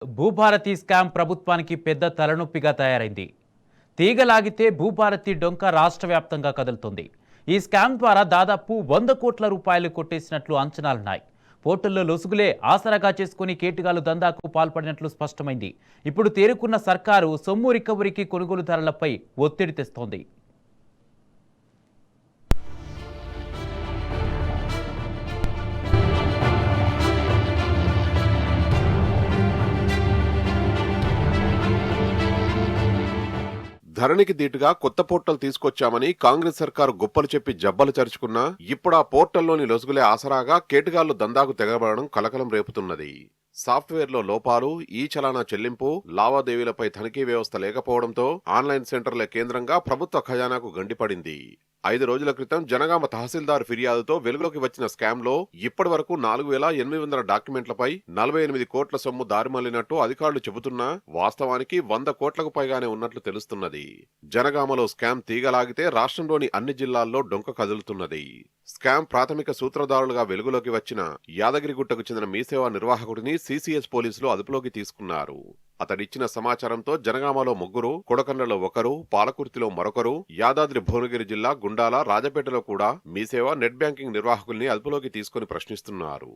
Bhubharati scam ప్రభుత్వానికి పెద్ద తలనొప్పిగా తయారైంది. తీగలాగితే భూభారతి డొంక రాష్ట్ర వ్యాప్తంగా కదులుతుంది. ఈ స్కామ్ ద్వారా దాదాపు 100 కోట్ల రూపాయలు కొట్టేసినట్లు అంచనాలున్నాయి. పోర్టుల్లో లొసుగులే ఆసరాగా చేసుకుని కేటుగాలు దందాకు పాల్పడినట్లు స్పష్టమైంది. ఇప్పుడు తేరుకున్న సర్కారు సొమ్ము రికవరీకి కొనుగోలుదారులపై ఒత్తిడి తెస్తోంది. ధరణికి దీటుగా కొత్త పోర్టల్ తీసుకొచ్చామని కాంగ్రెస్ సర్కారు గొప్పలు చెప్పి జబ్బలు చరుచుకున్నా ఇప్పుడా పోర్టల్లోని లొసుగులే ఆసరాగా కేటుగాళ్లు దందాకు తెగబడడం కలకలం రేపుతున్నది. సాఫ్ట్వేర్లో లోపాలు, ఈ చలానా చెల్లింపు, లావాదేవీలపై తనిఖీ వ్యవస్థ లేకపోవడంతో ఆన్లైన్ సెంటర్ల కేంద్రంగా ప్రభుత్వ ఖజానాకు గండిపడింది. 5 రోజుల క్రితం జనగామ తహసీల్దార్ ఫిర్యాదుతో వెలుగులోకి వచ్చిన స్కామ్ లో ఇప్పటి వరకు 4,800 డాక్యుమెంట్లపై 48 కోట్ల సొమ్ము దారిమళ్లినట్టు అధికారులు చెబుతున్నా వాస్తవానికి 100 కోట్లకు పైగానే ఉన్నట్లు తెలుస్తున్నది. జనగామలో స్కామ్ తీగలాగితే రాష్ట్రంలోని అన్ని జిల్లాల్లో డొంక కదులుతున్నది. స్కామ్ ప్రాథమిక సూత్రధారులుగా వెలుగులోకి వచ్చిన యాదగిరిగుట్టకు చెందిన మీసేవా నిర్వాహకుడిని సిసిఎస్ పోలీసులు అదుపులోకి తీసుకున్నారు. అతడిచ్చిన సమాచారంతో జనగామలో 3, కొడకండ్లలో 1, పాలకుర్తిలో మరొకరు, యాదాద్రి భువనగిరి జిల్లా గుండాల, రాజపేటలో కూడా మీసేవా నెట్ బ్యాంకింగ్ నిర్వాహకుల్ని అదుపులోకి తీసుకుని ప్రశ్నిస్తున్నారు.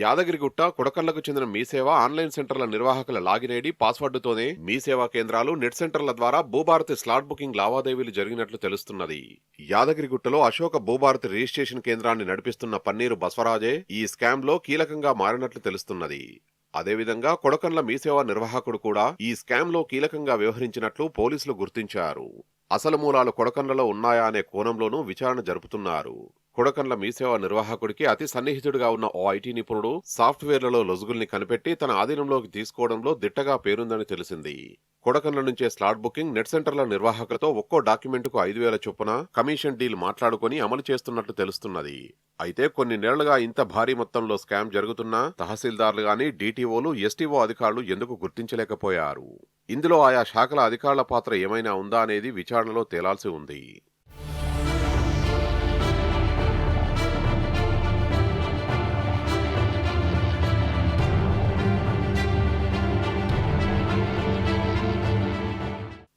యాదగిరిగుట్ట, కొడకళ్లకు చెందిన మీసేవా ఆన్లైన్ సెంటర్ల నిర్వాహకుల లాగిన్ ఐడి, పాస్వర్డుతోనే మీసేవా కేంద్రాలు, నెట్ సెంటర్ల ద్వారా భూభారతి స్లాట్ బుకింగ్ లావాదేవీలు జరిగినట్లు తెలుస్తున్నది. యాదగిరిగుట్టలో అశోక భూభారతి రిజిస్ట్రేషన్ కేంద్రాన్ని నడిపిస్తున్న పన్నీరు బస్వరాజే ఈ స్కామ్ లో కీలకంగా మారినట్లు తెలుస్తున్నది. అదేవిధంగా కొడకండ్ల మీసేవా నిర్వాహకుడు కూడా ఈ స్కామ్ లో కీలకంగా వ్యవహరించినట్లు పోలీసులు గుర్తించారు. అసలు మూలాలు కొడకండ్లలో ఉన్నాయా అనే కోణంలోనూ విచారణ జరుపుతున్నారు. కొడకండ్ల మీసేవా నిర్వాహకుడికి అతి సన్నిహితుడిగా ఉన్న ఓ ఐటీ నిపుణుడు సాఫ్ట్వేర్లలో లొసుగుల్ని కనిపెట్టి తన ఆధీనంలోకి తీసుకోవడంలో దిట్టగా పేరుందని తెలిసింది. కొడకండ్ల నుంచే స్లాట్ బుకింగ్, నెట్ సెంటర్ల నిర్వాహకులతో ఒక్కో డాక్యుమెంటుకు 5,000 చొప్పున కమిషన్ డీల్ మాట్లాడుకుని అమలు చేస్తున్నట్లు తెలుస్తున్నది. అయితే కొన్ని నెలలుగా ఇంత భారీ మొత్తంలో స్కామ్ జరుగుతున్నా తహసీల్దార్లు గాని, డీటీఓలు, ఎస్టీఓ అధికారులు ఎందుకు గుర్తించలేకపోయారు? ఇందులో ఆయా శాఖల అధికారుల పాత్ర ఏమైనా ఉందా అనేది విచారణలో తేలాల్సి ఉంది.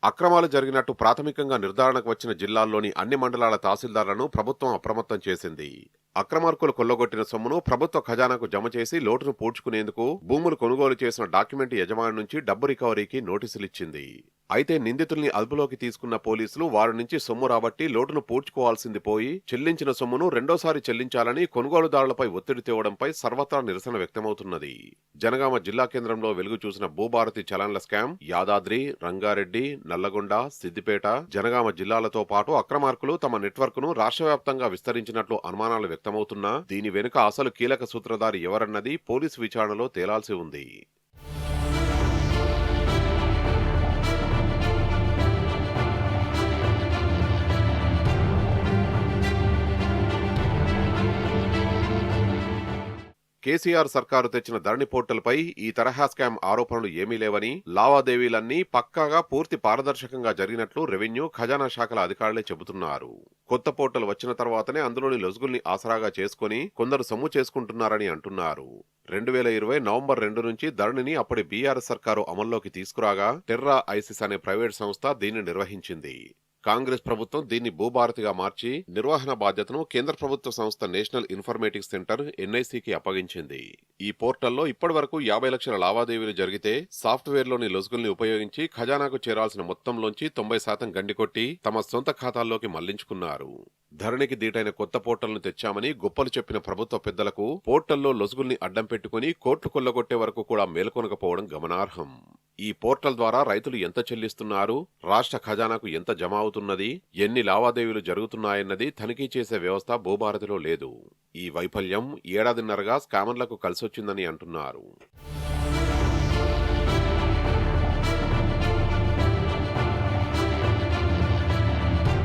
అక్రమాలు జరిగినట్టు ప్రాథమికంగా నిర్ధారణకు వచ్చిన జిల్లాల్లోని అన్ని మండలాల తహసీల్దార్లను ప్రభుత్వం అప్రమత్తం చేసింది. అక్రమార్కులు కొల్లగొట్టిన సొమ్మును ప్రభుత్వ ఖజానాకు జమ చేసి లోటును పూడ్చుకునేందుకు భూములు కొనుగోలు చేసిన డాక్యుమెంట్ యజమాని నుంచి డబ్బు రికవరీకి నోటీసులిచ్చింది. అయితే నిందితుల్ని అదుపులోకి తీసుకున్న పోలీసులు వారి నుంచి సొమ్ము రాబట్టి లోటును పూడ్చుకోవాల్సింది పోయి చెల్లించిన సొమ్మును రెండోసారి చెల్లించాలని కొనుగోలుదారులపై ఒత్తిడి తేవడంపై సర్వత్రా నిరసన వ్యక్తమవుతున్నది. జనగామ జిల్లా కేంద్రంలో వెలుగు చూసిన భూభారతి చలాన్ల స్కామ్ యాదాద్రి, రంగారెడ్డి, నల్లగొండ, సిద్దిపేట, జనగామ జిల్లాలతో పాటు అక్రమార్కులు తమ నెట్వర్క్ ను రాష్ట్ర వ్యాప్తంగా విస్తరించినట్లు అనుమానాలు వ్యక్తమవుతున్నా దీని వెనుక అసలు కీలక సూత్రధారి ఎవరన్నది పోలీసు విచారణలో తేలాల్సి ఉంది. కేసీఆర్ సర్కారు తెచ్చిన ధరణి పోర్టల్పై ఈ తరహా స్కామ్ ఆరోపణలు ఏమీ లేవని, లావాదేవీలన్నీ పక్కాగా పూర్తి పారదర్శకంగా జరిగినట్లు రెవెన్యూ, ఖజానా శాఖల అధికారులే చెబుతున్నారు. కొత్త పోర్టల్ వచ్చిన తర్వాతనే అందులోని లొసుగుల్ని ఆసరాగా చేసుకుని కొందరు సొమ్ము చేసుకుంటున్నారని అంటున్నారు. 2020 నవంబర్ 2 నుంచి ధరణిని అప్పటి బీఆర్ఎస్ సర్కారు అమల్లోకి తీసుకురాగా టెర్రా ఐసిస్ అనే ప్రైవేట్ సంస్థ దీన్ని నిర్వహించింది. కాంగ్రెస్ ప్రభుత్వం దీన్ని భూభారతిగా మార్చి నిర్వహణ బాధ్యతను కేంద్ర ప్రభుత్వ సంస్థ నేషనల్ ఇన్ఫర్మేటిక్స్ సెంటర్ ఎన్ఐసికి అప్పగించింది. ఈ పోర్టల్లో ఇప్పటి వరకు 50 లక్షల లావాదేవీలు జరిగితే సాఫ్ట్వేర్లోని లొసుగుల్ని ఉపయోగించి ఖజానాకు చేరాల్సిన మొత్తంలోంచి 90% గండికొట్టి తమ సొంత ఖాతాల్లోకి మళ్లించుకున్నారు. ధరణికి దీటైన కొత్త పోర్టల్ను తెచ్చామని గొప్పలు చెప్పిన ప్రభుత్వ పెద్దలకు పోర్టల్లో లొసుగుల్ని అడ్డం పెట్టుకుని కోట్లు కొల్లగొట్టే వరకు కూడా మేల్కొనకపోవడం గమనార్హం. ఈ పోర్టల్ ద్వారా రైతులు ఎంత చెల్లిస్తున్నారు, రాష్ట్ర ఖజానాకు ఎంత జమ అవుతున్నది, ఎన్ని లావాదేవీలు జరుగుతున్నాయన్నది తనిఖీ చేసే వ్యవస్థ భూభారతిలో లేదు. ఈ వైఫల్యం ఏడాదిన్నరగా స్కామర్లకు కలిసొచ్చిందని అంటున్నారు.